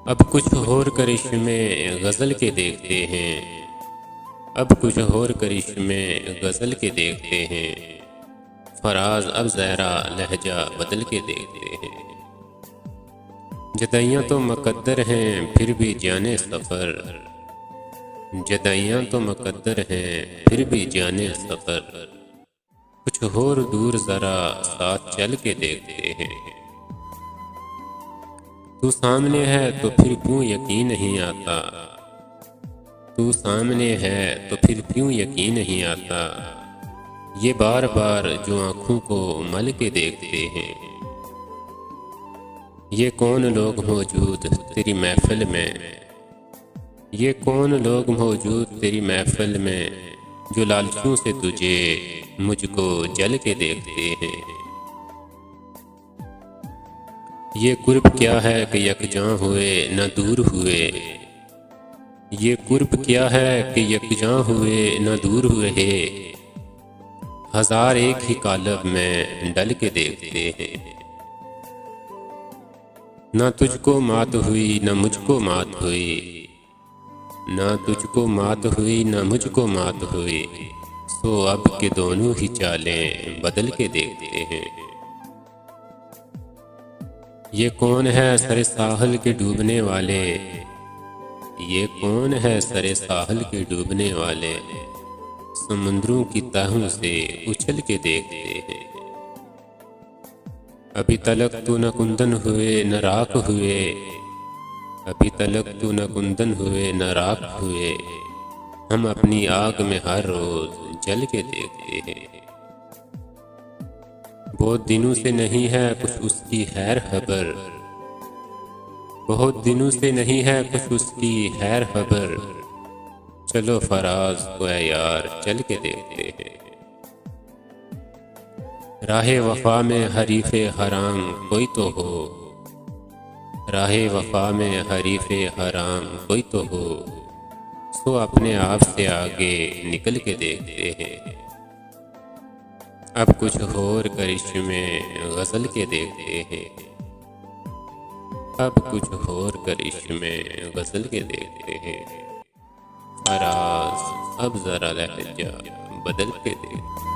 अब कुछ और करिश्मे गज़ल के देखते हैं। अब कुछ और करिश्मे गज़ल के देखते हैं। फराज अब ज़हरा लहजा बदल के देखते हैं। जदाइयाँ तो मुक़द्दर हैं फिर भी जाने सफ़र। जदाइयाँ तो मुक़द्दर हैं फिर भी जाने सफ़र। कुछ और दूर ज़रा साथ चल के देखते हैं। तू सामने है तो फिर क्यों यकीन नहीं आता। तू सामने है तो फिर क्यों यकीन नहीं आता। ये बार बार जो आँखों को मल के देखते हैं। ये कौन लोग मौजूद तेरी महफिल में। ये कौन लोग मौजूद तेरी महफिल में जो लालचों से तुझे मुझको जल के देखते हैं। ये कुर्ब क्या है कि यकजां हुए न दूर हुए। ये कुर्ब क्या है कि यकजां हुए न दूर हुए है। हज़ार एक ही कालब में डल के देखते हैं। न तुझको मात हुई न मुझको मात हुई। न तुझको मात हुई न मुझको मात हुई। सो अब के दोनों ही चालें बदल के देखते हैं। ये कौन है सरे साहल के डूबने वाले। ये कौन है सरे साहल के डूबने वाले समुद्रों की तहों से उछल के देखते हैं। अभी तलक तो न कुंदन हुए न राख हुए। अभी तलक तो न कुंदन हुए न राख हुए। हम अपनी आग में हर रोज जल के देखते हैं। बहुत दिनों से नहीं है कुछ उसकी खैर खबर। बहुत दिनों से नहीं है कुछ उसकी खैर खबर। चलो फराज को ऐ यार चल के देखते हैं। राहे वफा में हरीफे हराम कोई तो हो। राहे वफा में हरीफे हराम कोई तो हो। सो अपने आप से आगे निकल के देखते हैं। अब कुछ और करिश्मे गज़ल के देखते हैं। अब कुछ और करिश्मे गज़ल के देखते हैं। फराज अब ज़रा लहजा बदल के देखते हैं।